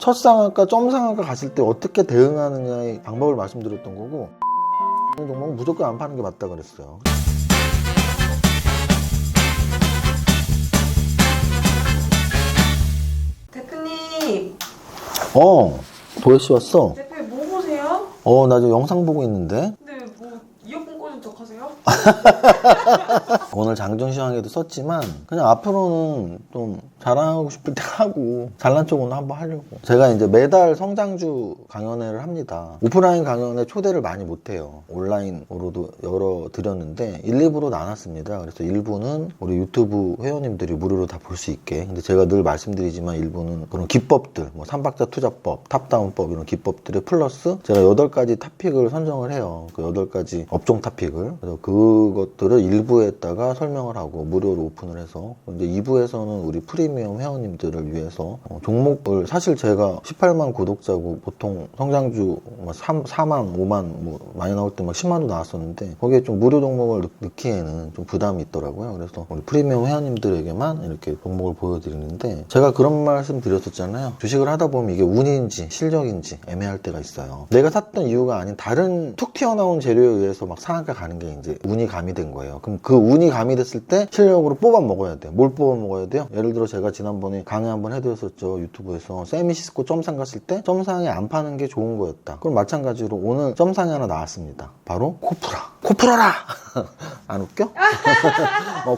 첫 상한가, 점 상한가 갔을 때 어떻게 대응하느냐의 방법을 말씀드렸던 거고, 이 종목은 무조건 안 파는 게 맞다 그랬어요. 대표님, 도혜씨 왔어? 대표님 뭐 보세요? 나 지금 영상 보고 있는데. 근데 뭐 이어폰 꽂은 척 하세요? 오늘 장정시황에도 썼지만 그냥 앞으로는 좀 자랑하고 싶을 때 하고 잘난 척 오늘 한번 하려고. 제가 이제 매달 성장주 강연회를 합니다. 오프라인 강연회 초대를 많이 못해요. 온라인으로도 열어 드렸는데 1, 2부로 나눴습니다. 그래서 1부는 우리 유튜브 회원님들이 무료로 다 볼 수 있게. 근데 제가 늘 말씀드리지만 1부는 그런 기법들, 뭐 삼박자 투자법, 탑다운법 이런 기법들에 플러스 제가 8가지 토픽을 선정을 해요. 그 8가지 업종 토픽을. 그래서 그것들을 1부에다가 설명을 하고 무료로 오픈을 해서, 이제 2부에서는 우리 프리미엄 회원님들을 위해서 종목을, 사실 제가 18만 구독자고 보통 성장주 4만, 5만 뭐 많이 나올 때 막 10만도 나왔었는데 거기에 좀 무료 종목을 넣기에는 좀 부담이 있더라고요. 그래서 우리 프리미엄 회원님들에게만 이렇게 종목을 보여드리는데, 제가 그런 말씀 드렸었잖아요. 주식을 하다 보면 이게 운인지 실력인지 애매할 때가 있어요. 내가 샀던 이유가 아닌 다른 툭 튀어나온 재료에 의해서 막 상한가 가는 게 이제 운이 가미된 거예요. 그럼 그 운이 가미됐을 때 실력으로 뽑아 먹어야 돼요. 뭘 뽑아 먹어야 돼요? 예를 들어 제가 지난번에 강의 한번 해드렸었죠. 유튜브에서 세미시스코 점상 갔을 때 점상에 안 파는 게 좋은 거였다. 그럼 마찬가지로 오늘 점상이 하나 나왔습니다. 바로 코프라라 안 웃겨?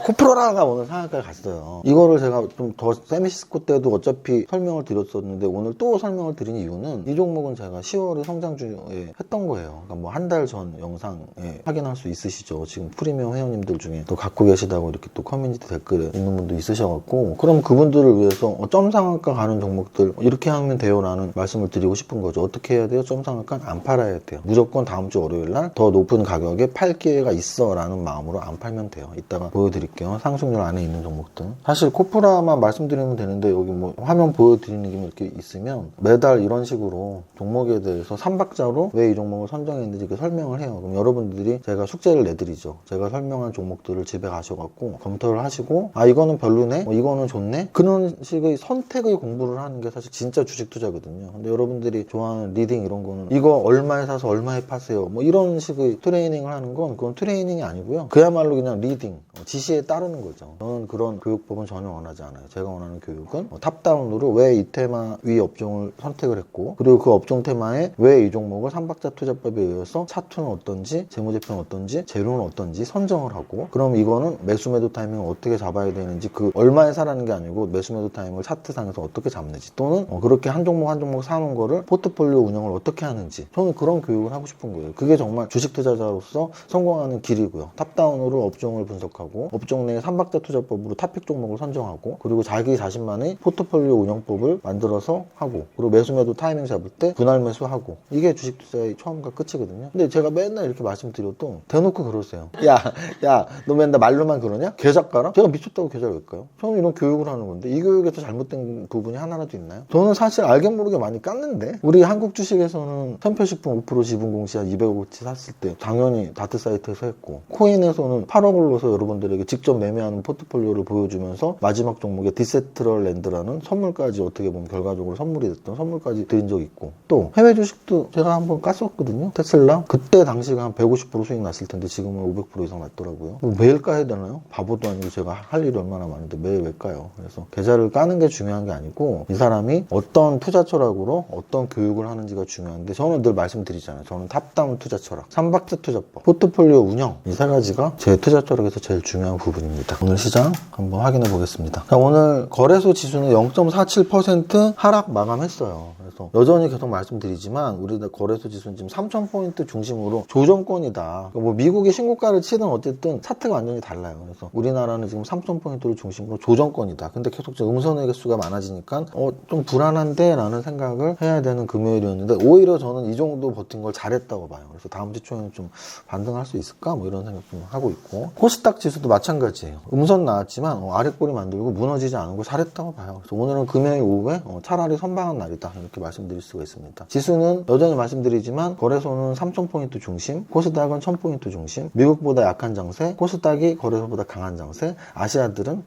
코프라가 오늘 상한가에 갔어요. 이거를 제가 좀 더 세미시스코 때도 어차피 설명을 드렸었는데 오늘 또 설명을 드린 이유는 이 종목은 제가 10월에 성장주에 했던 거예요. 그러니까 뭐 한 달 전 영상에 확인할 수 있으시죠. 지금 프리미엄 회원님들 중에 또 갖고 계시다고 이렇게 또 커뮤니티 댓글에 있는 분도 있으셔갖고, 그럼 그분들을 위해서 점 상한가 가는 종목들 이렇게 하면 돼요 라는 말씀을 드리고 싶은 거죠. 어떻게 해야 돼요? 점 상한가 안 팔아야 돼요. 무조건 다음 주 월요일 날 더 높은 가격에 팔 기회가 있어 라는 마음으로 안 팔면 돼요. 이따가 보여드릴게요. 상승률 안에 있는 종목들. 사실 코프라만 말씀드리면 되는데 여기 뭐 화면 보여드리는 게 이렇게 있으면 매달 이런 식으로 종목에 대해서 3박자로 왜 이 종목을 선정했는지 이렇게 설명을 해요. 그럼 여러분들이 제가 숙제를 내드리죠. 제가 설명한 종목들을 집에 가셔갖고 검토를 하시고, 이거는 별로네, 이거는 좋네, 그런 식의 선택의 공부를 하는 게 사실 진짜 주식 투자거든요. 근데 여러분들이 좋아하는 리딩 이런 거는 이거 얼마에 사서 얼마에 파세요 뭐 이런 식의 트레이닝을 하는 건 그건 트레이닝이 아니고요. 그야말로 그냥 리딩, 지시에 따르는 거죠. 저는 그런 교육법은 전혀 원하지 않아요. 제가 원하는 교육은 탑다운으로 왜 이 테마 위 업종을 선택을 했고, 그리고 그 업종 테마에 왜 이 종목을 삼박자 투자법에 의해서 차트는 어떤지, 재무제표는 어떤지, 재료는 어떤지 선정을 하고, 그럼 이거는 매수 매도 타이밍을 어떻게 잡아야 되는지, 그 얼마에 사라는 게 아니고 매수 매도 타이밍을 차트상에서 어떻게 잡는지, 또는 그렇게 한 종목 한 종목 사는 거를 포트폴리오 운영을 어떻게 하는지, 저는 그런 교육을 하고 싶은 거예요. 그게 정말 주식 투자자로서 성공하는 길이고요. 탑다운으로 업종을 분석하고 업종 내 삼박자 투자법으로 탑픽 종목을 선정하고, 그리고 자기 자신만의 포트폴리오 운영법을 만들어서 하고, 그리고 매수 매도 타이밍 잡을 때 분할 매수하고, 이게 주식 투자의 처음과 끝이거든요. 근데 제가 맨날 이렇게 말씀드려도 대놓고 그러세요. 야, 너 맨날 말로만 그러냐? 계좌 깔아? 제가 미쳤다고 계좌를 왜 까요? 저는 이런 교육을 하는 건데 이 교육에서 잘못된 부분이 하나라도 있나요? 저는 사실 알게 모르게 많이 깠는데, 우리 한국 주식에서는 선표식품 5% 지분 공시 한 200억어치 샀을 때 당연히 다트 사이트에서 했고, 코인에서는 8억을 넣어서 여러분들에게 직접 매매하는 포트폴리오를 보여주면서 마지막 종목에 디세트럴랜드라는 선물까지, 어떻게 보면 결과적으로 선물이 됐던 선물까지 드린 적이 있고, 또 해외 주식도 제가 한번 깠었거든요. 테슬라 그때 당시가 한 150% 수익 났을 텐데 지금은 500% 이상 났더라고요. 매일 까야 되나요? 바보도 아니고 제가 할 일이 얼마나 많은데 매일 왜 까요? 그래서 계좌를 까는 게 중요한 게 아니고 이 사람이 어떤 투자 철학으로 어떤 교육을 하는지가 중요한데, 저는 늘 말씀드리잖아요. 저는 탑다운 투자 철학, 삼박자 투자법, 포트폴리오 운영, 이 세 가지가 제 투자 철학에서 제일 중요한 부분입니다. 오늘 시장 한번 확인해 보겠습니다. 자, 오늘 거래소 지수는 0.47% 하락 마감했어요. 그래서 여전히 계속 말씀드리지만 우리나라 거래소 지수는 지금 3,000포인트 중심으로 조정권이다. 그러니까 뭐 미국의 신고가를 치든 어쨌든 차트가 완전히 달라요. 그래서 우리나라는 지금 3,000포인트를 중심으로 조정권이다. 근데 계속 음선의 개수가 많아지니까 좀 불안한데 라는 생각을 해야 되는 금요일이었는데, 오히려 저는 이 정도 버틴 걸 잘했다고 봐요. 그래서 다음 주 초에는 좀 반등할 수 있을까? 뭐 이런 생각 좀 하고 있고. 코스닥 지수도 마찬가지예요. 음선 나왔지만 아랫골이 만들고 무너지지 않고 잘했다고 봐요. 그래서 오늘은 금요일 오후에 차라리 선방한 날이다 이렇게 말씀드릴 수가 있습니다. 지수는 여전히 말씀드리지만 거래소는 3,000포인트 중심, 코스닥은 1,000포인트 중심, 미국보다 약한 장세, 코스닥이 거래소보다 강한 장세,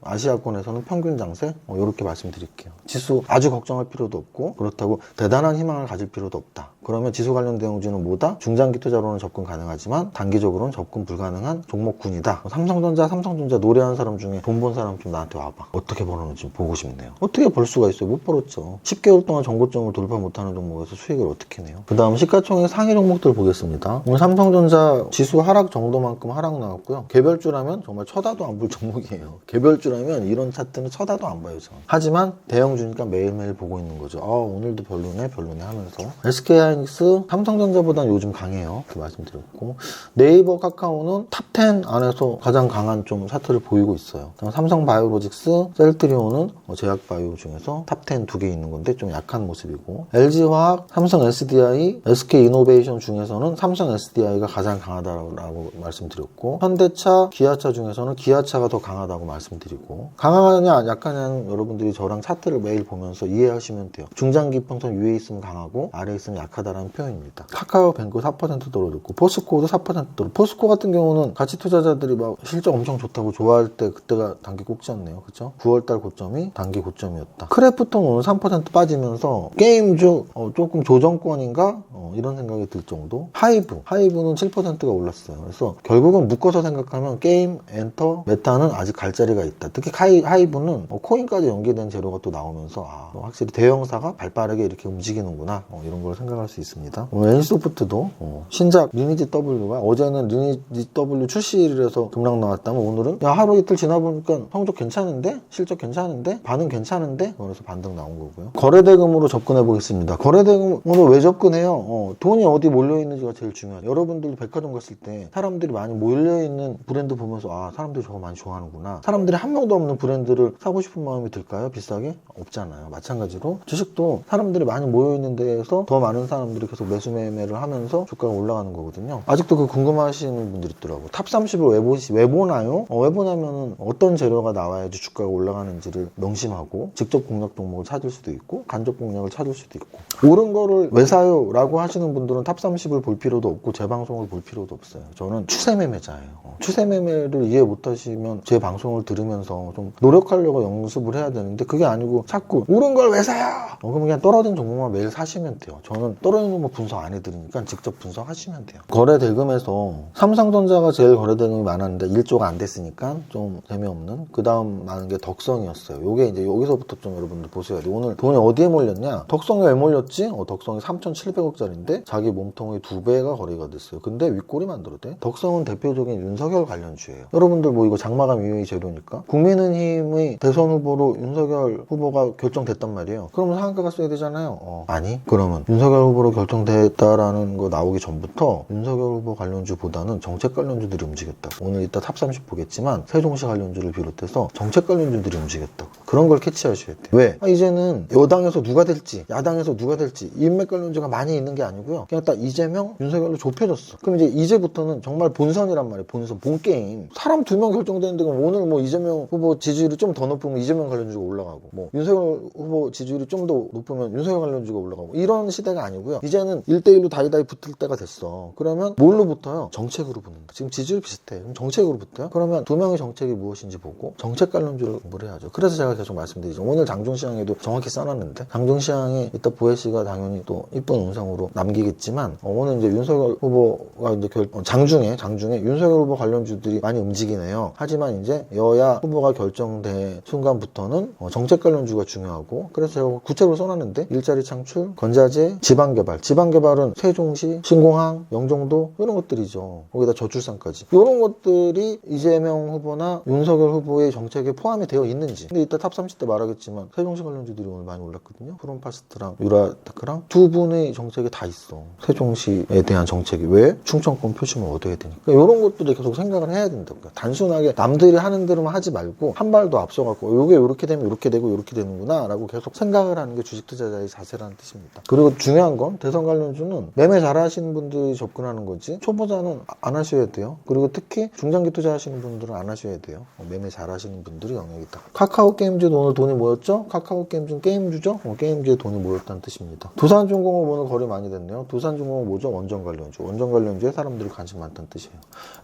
아시아권에서는 평균 장세, 이렇게 말씀드릴게요. 지수 아주 걱정할 필요도 없고 그렇다고 대단한 희망을 가질 필요도 없다. 그러면 지수 관련 대형주는 뭐다? 중장기 투자로는 접근 가능하지만 단기적으로는 접근 불가능한 종목군이다. 삼성전자 노래하는 사람 중에 돈 번 사람 좀 나한테 와봐. 어떻게 벌었는지 보고 싶네요. 어떻게 벌 수가 있어요? 못 벌었죠. 10개월 동안 정고점을 돌파 못하는 종목에서 수익을 어떻게 내요? 그 다음 시가총액 상위 종목들 보겠습니다. 오늘 삼성전자 지수 하락 정도만큼 하락 나왔고요. 개별주라면 정말 쳐다도 안 볼 종목이에요. 개별주라면 이런 차트는 쳐다도 안 봐요. 저는. 하지만 대형주니까 매일매일 보고 있는 거죠. 오늘도 별로네 하면서. SK하이닉스 삼성전자보다는 요즘 강해요. 이렇게 말씀드렸고, 네이버 카카오는 탑10 안에서 가장 강한 좀 차트를 보이고 있어요. 삼성바이오로직스, 셀트리온은 제약바이오 중에서 탑10 두 개 있는 건데 좀 약한 모습이고, LG화학, 삼성 SDI, SK이노베이션 중에서는 삼성 SDI가 가장 강하다고 말씀드렸고, 현대차, 기아차 중에서는 기아차가 더 강하다고 말씀드리고, 강하냐 약하냐는 여러분들이 저랑 차트를 매일 보면서 이해하시면 돼요. 중장기 평선 위에 있으면 강하고 아래에 있으면 약하다라는 표현입니다. 카카오뱅크 4% 떨어졌고 포스코도 4% 떨어졌고, 포스코 같은 경우는 가치 투자자들이 막 실적 엄청 좋다고 좋아할 때 그때가 단기 꼭지였네요. 그쵸? 9월달 고점이 단기 고점이었다. 크래프톤 오늘 3% 빠지면서 게임주 조금 조정권인가? 이런 생각이 들 정도. 하이브는 7%가 올랐어요. 그래서 결국은 묶어서 생각하면 게임, 엔터, 메타는 아직 갈 자리가 있다. 특히 하이브는 코인까지 연계된 재료가 또 나오면서 확실히 대형사가 발빠르게 이렇게 움직이는구나, 이런 걸 생각할 수 있습니다. 오늘 NC소프트도 신작 리니지 W가 어제는 리니지 W 출시일에서 급락 나왔다면 오늘은 하루 이틀 지나보니까 성적 괜찮은데? 실적 괜찮은데? 반응 괜찮은데? 그래서 반등 나온 거고요. 거래대금으로 접근해 보겠습니다. 거래대금으로 왜 접근해요? 돈이 어디 몰려있는지가 제일 중요하죠. 여러분들도 백화점 갔을 때 사람들이 많이 몰려있는 브랜드 보면서 사람들이 저거 많이 좋아하는구나. 사람들이 한 명도 없는 브랜드를 사고 싶은 마음이 들까요? 비싸게? 없잖아요. 마찬가지로 주식도 사람들이 많이 모여있는 데에서 더 많은 사람들이 계속 매수 매매를 하면서 주가가 올라가는 거거든요. 아직도 그 궁금하시는 분들이 있더라고요. 탑 30을 왜 보나요? 왜 보냐면 어떤 재료가 나와야지 주가가 올라가는지를 명심하고 직접 공략 종목을 찾을 수도 있고 간접 공략을 찾을 수도 있고, 옳은 거를 왜 사요? 라고 하시는 분들은 탑 30을 볼 필요도 없고 제 방송을 볼 필요도 없어요. 저는 추세 매매자예요. 추세 매매를 이해 못하시면 제 방송을 들으면서 좀 노력하려고 연습을 해야 되는데 그게 아니고 자꾸 옳은 걸 왜 사요? 그럼 그냥 떨어진 종목만 매일 사시면 돼요. 저는 떨어지는 거 분석 안 해드리니까 직접 분석하시면 돼요. 거래 대금에서 삼성전자가 제일 거래 대금이 많았는데 1조가 안 됐으니까 좀 재미없는, 그 다음 많은 게 덕성이었어요. 요게 이제 여기서부터 좀 여러분들 보셔야 돼요. 오늘 돈이 어디에 몰렸냐? 덕성이 왜 몰렸지? 덕성이 3,700억짜리인데 자기 몸통의 2배가 거래가 됐어요. 근데 윗골이 만들었대. 덕성은 대표적인 윤석열 관련주예요. 여러분들 뭐 이거 장마감 이외의 재료니까 국민의힘의 대선 후보로 윤석열 후보가 결정됐단 말이에요. 그러면 상한가가 써야 되잖아요. 아니, 그러면 윤석열 후보로 결정됐다라는 거 나오기 전부터 윤석열 후보 관련주보다는 정책 관련주들이 움직였다고. 오늘 이따 탑 30 보겠지만 세종시 관련주를 비롯해서 정책 관련주들이 움직였다고. 그런 걸 캐치하셔야 돼요. 왜? 이제는 여당에서 누가 될지 야당에서 누가 될지 인맥 관련주가 많이 있는 게 아니고요. 그냥 딱 이재명, 윤석열로 좁혀졌어. 그럼 이제부터는 정말 본선이란 말이에요. 본게임. 사람 2명 결정되는데 그럼 오늘 뭐 이재명 후보 지지율이 좀 더 높으면 이재명 관련주가 올라가고, 뭐 윤석열 후보 지지율이 좀 더 높으면 윤석열 관련주가 올라가고, 이런 시대가 아니고요. 이제는 1대1로 다이다이 붙을 때가 됐어. 그러면 뭘로 붙어요? 정책으로 붙는다. 지금 지지율 비슷해. 그럼 정책으로 붙어요? 그러면 2명의 정책이 무엇인지 보고 정책 관련주를 공부를 해야죠. 그래서 제가 계속 말씀드리죠. 오늘 장중시장에도 정확히 써놨는데, 장중시장에 이따 보혜씨가 당연히 또 이쁜 음성으로 남기겠지만, 오늘 이제 윤석열 후보가 이제 장중에 윤석열 후보 관련주들이 많이 움직이네요. 하지만 이제 여야 후보가 결정된 순간부터는 정책 관련주가 중요하고, 그래서 제가 구체로 써놨는데 일자리 창출, 건자재, 지방개발은 세종시, 신공항, 영종도 이런 것들이죠. 거기다 저출산까지 이런 것들이 이재명 후보나 윤석열 후보의 정책에 포함이 되어 있는지. 근데 이따 탑 30대 말하겠지만 세종시 관련주들이 오늘 많이 올랐거든요. 프롬파스트랑 유라테크랑 두 분의 정책에 다 다 있어. 세종시에 대한 정책이. 왜? 충청권 표심을 얻어야 되니까. 그러니까 이런 것들을 계속 생각을 해야 된다고요. 단순하게 남들이 하는 대로만 하지 말고 한 발 더 앞서갖고 이게 이렇게 되면 이렇게 되고 이렇게 되는구나 라고 계속 생각을 하는 게 주식 투자자의 자세라는 뜻입니다. 그리고 중요한 건 대선 관련주는 매매 잘하시는 분들이 접근하는 거지 초보자는 안 하셔야 돼요. 그리고 특히 중장기 투자하시는 분들은 안 하셔야 돼요. 매매 잘하시는 분들이 영역이다. 카카오 게임즈도 오늘 돈이 모였죠? 카카오 게임즈는 게임주죠? 게임주에 돈이 모였다는 뜻입니다. 두산중공업 오늘 거래 많이 됐네요. 두산중공업 뭐죠? 원전 관련주. 원전 관련주에 사람들이 관심 많다는 뜻이에요.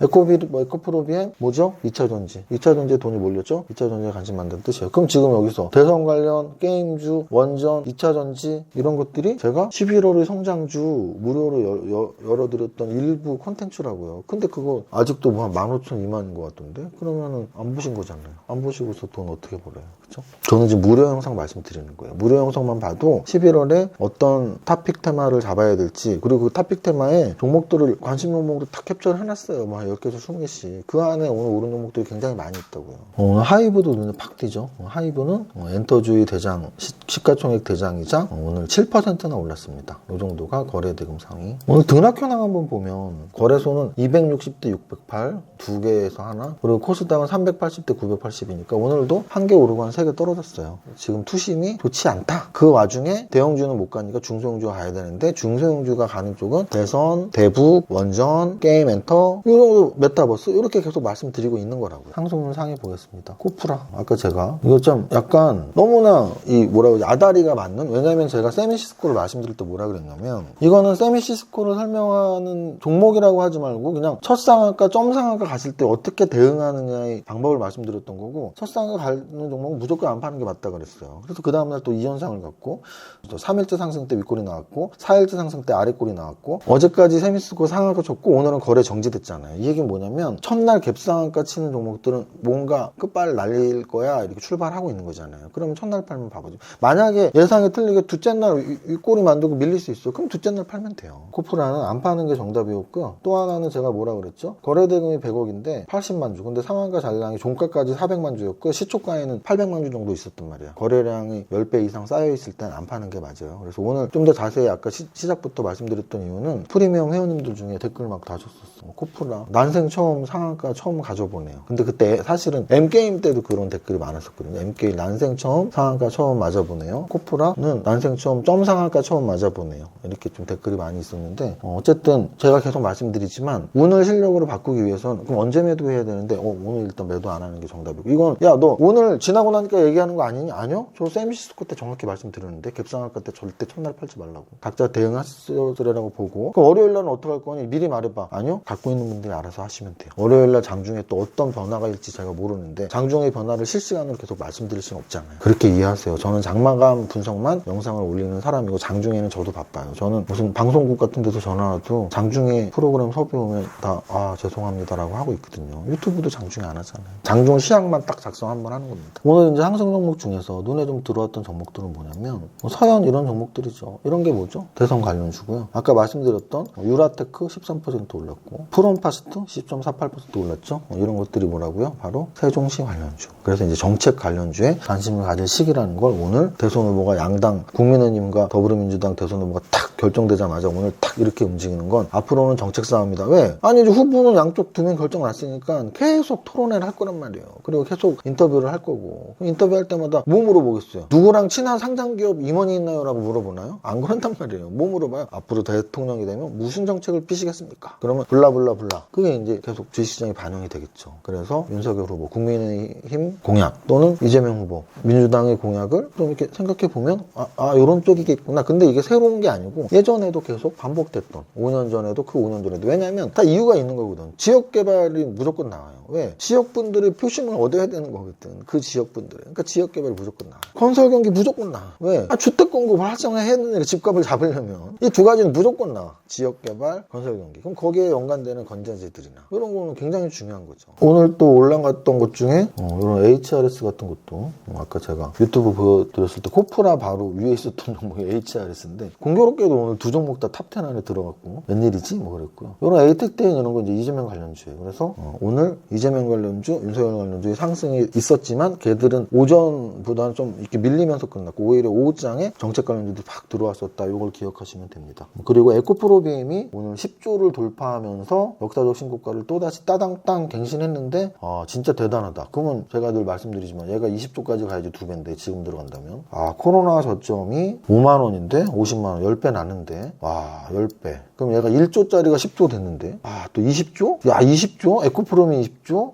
에코프로비엠 뭐죠? 2차전지. 2차전지에 돈이 몰렸죠? 2차전지에 관심 많다는 뜻이에요. 그럼 지금 여기서 대선 관련, 게임주, 원전, 2차전지 이런 것들이 제가 11월의 성장주 무료로 열어드렸던 일부 콘텐츠라고요. 근데 그거 아직도 뭐 한 15,000, 2만인 것 같던데? 그러면은 안 보신 거잖아요. 안 보시고서 돈 어떻게 벌어요? 그쵸? 저는 지금 무료 영상 말씀드리는 거예요. 무료 영상만 봐도 11월에 어떤 토픽 테마를 잡아야 될지 그리고 그 토픽 테마에 종목들을 관심 종목으로 다 캡처를 해놨어요. 뭐 10개에서 20개씩. 그 안에 오늘 오른 종목들이 굉장히 많이 있다고요. 하이브도 눈에 팍 띄죠. 하이브는 엔터주의 대장, 시가총액 대장이자 오늘 7%나 올랐습니다. 이 정도가 거래대금 상위. 오늘 등락 현황 한번 보면 거래소는 260대 608 두 개에서 하나 그리고 코스닥은 380대 980이니까 오늘도 한 개 오르고 한 3개 떨어졌어요. 지금 투심이 좋지 않다. 그 와중에 대형주는 못 가니까 중소형주가 가야 되는데 중소형주가 가는 쪽은 대선, 대북, 원전, 게임 엔터 이 정도 메타버스 이렇게 계속 말씀드리고 있는 거라고요. 상승률 상위 보겠습니다. 코프라 아까 제가 이거 좀 약간 너무나 이 뭐라고 하지 아다리가 맞는 왜냐면 제가 세미시스코를 말씀드릴 때 뭐라 그랬냐면 이거는 세미시스코를 설명하는 종목이라고 하지 말고 그냥 첫 상한가, 점 상한가 갔을 때 어떻게 대응하느냐의 방법을 말씀드렸던 거고 첫 상한가 가는 종목은 무조건 안 파는 게 맞다 그랬어요. 그래서 그 다음날 또 2현상을 갖고 3일째 상승 때 윗골이 나왔고 4일째 상승 때 아랫골이 나왔고 어제까지 세미시스코 상한가 쳤고 오늘은 거래 정지됐잖아요. 이 얘기는 뭐냐면 첫날 갭상한가 치는 종목들은 뭔가 끝발을 날릴 거야 이렇게 출발하고 있는 거잖아요. 그러면 첫날 팔면 바보죠. 만약에 예상이 틀리게 둘째 날 윗골이 만들고 밀릴 수 있어. 그럼 둘째 날 팔면 돼요. 코프라는 안 파는 게 정답이었고요. 또 하나는 제가 뭐라 그랬죠? 거래대금이 100억인데 80만 주. 근데 상한가 잔량이 종가까지 400만 주였고 시초가에는 800만 주 정도 있었단 말이야. 거래량이 10배 이상 쌓여있을 땐 안 파는 게 맞아요. 그래서 오늘 좀 더 자세히 아까 시작부터 말씀드렸던 이유는 프리미엄 회원님들 중에 댓글 막 다셨었어. 코프라 난생 처음 상한가 처음 가져보네요. 근데 그때 사실은 M게임 때도 그런 댓글이 많았었거든요. M게임 난생 처음 상한가 처음 맞아보네요. 코프라는 난생 처음 점 상한가 처음 맞아보네요. 이렇게 좀 댓글이 많이 있었는데 어쨌든 제가 계속 말씀드리지만 운을 실력으로 바꾸기 위해서는 그럼 언제 매도해야 되는데 오늘 일단 매도 안 하는 게 정답이고 이건 야 너 오늘 지나고 나니까 얘기하는 거 아니니? 아니요? 저 세미시스코 때 정확히 말씀드렸는데 갭상한가 때 절대 첫날 팔지 말라고 각자 대응하시더라고 보고 그럼 월요일날은 어떻게 할 거니? 미리 말해봐. 아니요? 갖고 있는 분들이 알아서 하시면 돼요. 월요일날 장중에 또 어떤 변화가 일지 제가 모르는데 장중의 변화를 실시간으로 계속 말씀드릴 수는 없잖아요. 그렇게 이해하세요. 저는 장마감 분석만 영상을 올리는 사람이고 장중에는 저도 바빠요. 저는 무슨 방송국 같은 데서 전화 와도 장중에 프로그램 섭외 오면 다 죄송합니다라고 하고 있거든요. 유튜브도 장중에 안 하잖아요. 장중 시약만 딱 작성 한번 하는 겁니다. 오늘 이제 상승 종목 중에서 눈에 좀 들어왔던 종목들은 뭐냐면 서현 이런 종목들이죠. 이런 게 뭐죠? 대선 관련주고요. 아까 말씀드렸던 유라테크 13% 올랐고 프롬파스트 10.48% 올랐죠. 이런 것들이 뭐라고요? 바로 세종시 관련주. 그래서 이제 정책 관련주에 관심을 가질 시기라는 걸 오늘 대선 후보가 양당 국민의힘과 더불어민주당 대선 후보가 탁 결정되자마자 오늘 탁 이렇게 움직이는 건 앞으로는 정책 싸움이다. 왜? 아니 이제 후보는 양쪽 두 명 결정 났으니까 계속 토론회를 할 거란 말이에요. 그리고 계속 인터뷰를 할 거고 인터뷰할 때마다 뭐 물어보겠어요? 누구랑 친한 상장기업 임원이 있나요? 라고 물어보나요? 안 그런단 말이에요. 뭐 물어봐요? 앞으로 대통령이 되면 무슨 정책을 피시겠습니까? 그러면 블라블라블라 그게 이제 계속 주식시장에 반영이 되겠죠. 그래서 윤석열 후보 국민의힘 공약 또는 이재명 후보 민주당의 공약을 좀 이렇게 생각해 보면 이런 쪽이겠구나. 근데 이게 새로운 게 아니고 예전에도 계속 반복됐던 5년 전에도 그 5년 전에도 왜냐하면 다 이유가 있는 거거든. 지역개발이 무조건 나와요. 왜? 지역분들의 표심을 얻어야 되는 거거든. 그 지역분들은. 그러니까 지역개발이 무조건 나와요. 건설경기 무조건 나와. 왜? 주택공급 활성화해야 되는 집값을 잡으려면 이 두 가지는 무조건 나와. 지역개발, 건설경기. 그럼 거기에 연관되는 건전지들이나 이런 거는 굉장히 중요한 거죠. 오늘 또 올라갔던 것 중에 이런 HRS 같은 것도 아까 제가 유튜브 보여드렸을 때 코프라 바로 위에 있었던 종목이 HRS인데 공교롭게도 오늘 두 종목 다 탑10 안에 들어갔고 웬일이지? 뭐 그랬고요. 이런 에이텍대인 이런 건 이제 이재명 관련주예요. 그래서 오늘 이재명 관련주, 윤석열 관련주의 상승이 있었지만 걔들은 오전보다는 좀 이렇게 밀리면서 끝났고 오히려 오후장에 정책 관련주들이 팍 들어왔었다. 이걸 기억하시면 참고하시면 됩니다. 그리고 에코프로비엠이 오늘 10조를 돌파하면서 역사적 신고가를 또다시 따당땅 갱신했는데 진짜 대단하다. 그러면 제가 늘 말씀드리지만 얘가 20조까지 가야지 2배인데 지금 들어간다면 코로나 저점이 5만 원인데 50만 원 10배 나는데 와 10배. 그럼 얘가 1조짜리가 10조 됐는데 또 20조? 야 20조? 에코프로미 20조?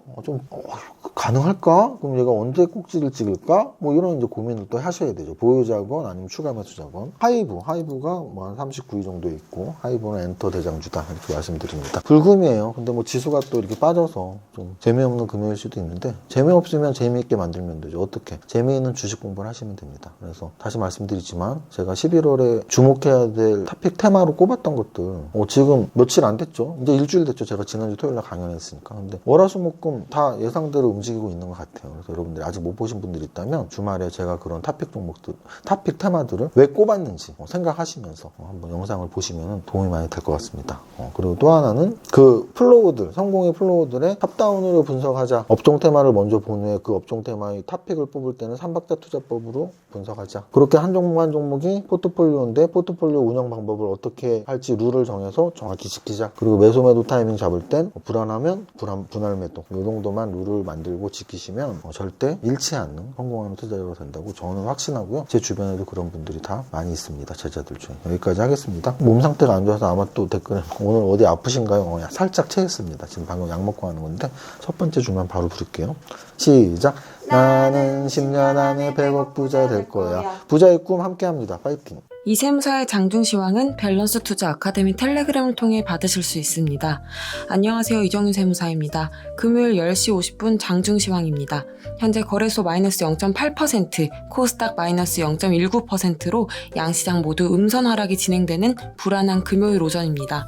가능할까? 그럼 얘가 언제 꼭지를 찍을까? 뭐 이런 이제 고민을 또 하셔야 되죠. 보유자건 아니면 추가 매수자건. 하이브가 뭐 한 39위 정도 있고 하이브는 엔터 대장주다 이렇게 말씀드립니다. 불금이에요. 근데 뭐 지수가 또 이렇게 빠져서 좀 재미없는 금요일 수도 있는데 재미없으면 재미있게 만들면 되죠. 어떻게? 재미있는 주식 공부를 하시면 됩니다. 그래서 다시 말씀드리지만 제가 11월에 주목해야 될 토픽 테마로 꼽았던 것들 지금 며칠 안 됐죠. 이제 일주일 됐죠. 제가 지난주 토요일 날 강연했으니까. 근데 월화수목금 다 예상대로 움직이고 있는 것 같아요. 그래서 여러분들이 아직 못 보신 분들이 있다면 주말에 제가 그런 토픽 종목들, 토픽 테마들을 왜 꼽았는지 생각하시면서 한번 영상을 보시면 도움이 많이 될 것 같습니다. 그리고 또 하나는 그 플로우들, 성공의 플로우들의 탑다운으로 분석하자. 업종 테마를 먼저 본 후에 그 업종 테마의 토픽을 뽑을 때는 3박자 투자법으로 분석하자. 그렇게 한 종목 한 종목이 포트폴리오인데 포트폴리오 운영 방법을 어떻게 할지 룰을 정해서 정확히 지키자. 그리고 매수 매도 타이밍 잡을 땐 불안하면 분할 매도. 이 정도만 룰을 만들고 지키시면 절대 잃지 않는 성공하는 투자자가 된다고 저는 확신하고요. 제 주변에도 그런 분들이 다 많이 있습니다. 제자들 중에. 여기까지 하겠습니다. 몸 상태가 안 좋아서 아마 또 댓글에 오늘 어디 아프신가요? 살짝 체했습니다. 지금 방금 약 먹고 하는 건데 첫 번째 주만 바로 부를게요. 시작. 나는 10년 안에 100억 부자 될 거야. 부자의 꿈 함께합니다. 파이팅. 이세무사의 장중시황은 밸런스 투자 아카데미 텔레그램을 통해 받으실 수 있습니다. 안녕하세요. 이정윤 세무사입니다. 금요일 10시 50분 장중시황입니다. 현재 거래소 마이너스 0.8%, 코스닥 마이너스 0.19%로 양시장 모두 음선 하락이 진행되는 불안한 금요일 오전입니다.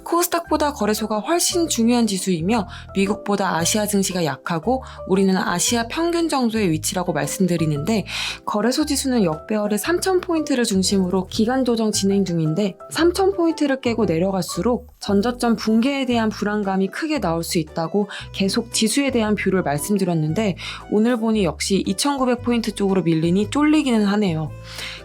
코스닥보다 거래소가 훨씬 중요한 지수이며 미국보다 아시아 증시가 약하고 우리는 아시아 평균 정도의 위치라고 말씀드리는데 거래소 지수는 역배열의 3,000포인트를 중심으로 기간 조정 진행 중인데 3,000포인트를 깨고 내려갈수록 전저점 붕괴에 대한 불안감이 크게 나올 수 있다고 계속 지수에 대한 뷰를 말씀드렸는데 오늘 보니 역시 2,900포인트 쪽으로 밀리니 쫄리기는 하네요.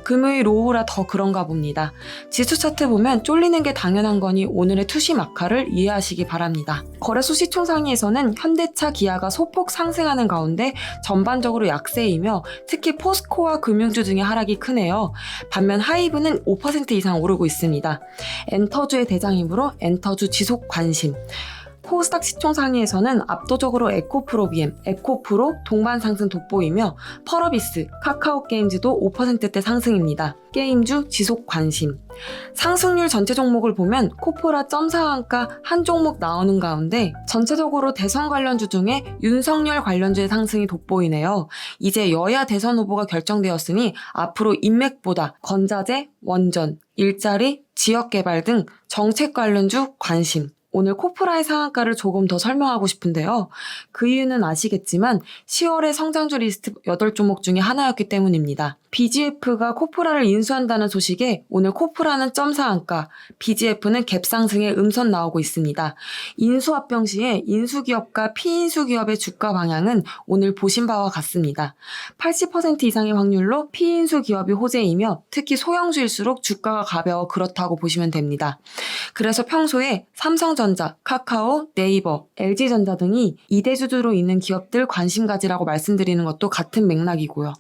금요일 오후라 더 그런가 봅니다. 지수 차트 보면 쫄리는 게 당연한 거니 오늘의 투심 악화를 이해하시기 바랍니다. 거래소 시총 상위에서는 현대차, 기아가 소폭 상승하는 가운데 전반적으로 약세이며 특히 포스코와 금융주 등의 하락이 크네요. 반면 하이브는 5% 이상 오르고 있습니다. 엔터주의 대장이므로 엔터주 지속 관심. 코스닥 시총 상위에서는 압도적으로 에코프로비엠, 에코프로, 동반상승 돋보이며 펄어비스, 카카오게임즈도 5%대 상승입니다. 게임주 지속 관심. 상승률 전체 종목을 보면 코프라 점상한가 한 종목 나오는 가운데 전체적으로 대선 관련주 중에 윤석열 관련주의 상승이 돋보이네요. 이제 여야 대선 후보가 결정되었으니 앞으로 인맥보다 건자재, 원전, 일자리, 지역개발 등 정책 관련주 관심. 오늘 코프라의 상한가를 조금 더 설명하고 싶은데요. 그 이유는 아시겠지만 10월의 성장주 리스트 8종목 중에 하나였기 때문입니다. BGF가 코프라를 인수한다는 소식에 오늘 코프라는 점 상한가, BGF는 갭 상승의 음선 나오고 있습니다. 인수합병 시에 인수기업과 피인수기업의 주가 방향은 오늘 보신 바와 같습니다. 80% 이상의 확률로 피인수기업이 호재이며 특히 소형주일수록 주가가 가벼워 그렇다고 보시면 됩니다. 그래서 평소에 삼성전자, 카카오, 네이버, LG전자 등이 2대주주로 있는 기업들 관심 가지라고 말씀드리는 것도 같은 맥락이고요.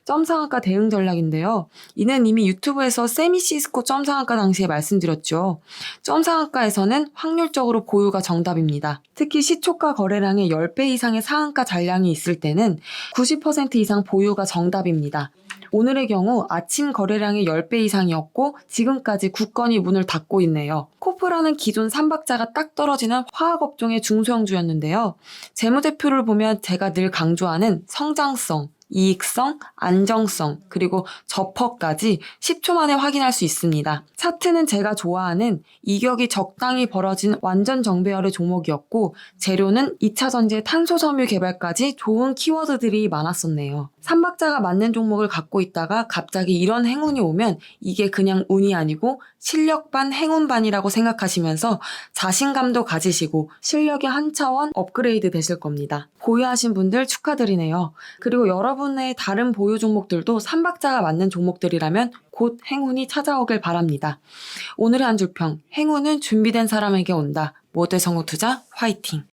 점상한가 대응 전략인데요. 이는 이미 유튜브에서 세미시스코 점상한가 당시에 말씀드렸죠. 점상한가에서는 확률적으로 보유가 정답입니다. 특히 시초가 거래량의 10배 이상의 상한가 잔량이 있을 때는 90% 이상 보유가 정답입니다. 오늘의 경우 아침 거래량의 10배 이상이었고 지금까지 9건이 문을 닫고 있네요. 코프라는 기존 3박자가 딱 떨어지는 화학업종의 중소형주였는데요. 재무제표를 보면 제가 늘 강조하는 성장성, 이익성, 안정성, 그리고 저퍼까지 10초 만에 확인할 수 있습니다. 차트는 제가 좋아하는 이격이 적당히 벌어진 완전 정배열의 종목이었고 재료는 2차 전지의 탄소 섬유 개발까지 좋은 키워드들이 많았었네요. 3박자가 맞는 종목을 갖고 있다가 갑자기 이런 행운이 오면 이게 그냥 운이 아니고 실력 반 행운 반이라고 생각하시면서 자신감도 가지시고 실력이 한 차원 업그레이드 되실 겁니다. 보유하신 분들 축하드리네요. 그리고 여러분의 다른 보유 종목들도 3박자가 맞는 종목들이라면 곧 행운이 찾아오길 바랍니다. 오늘의 한 줄평, 행운은 준비된 사람에게 온다. 모두의 성공투자 화이팅!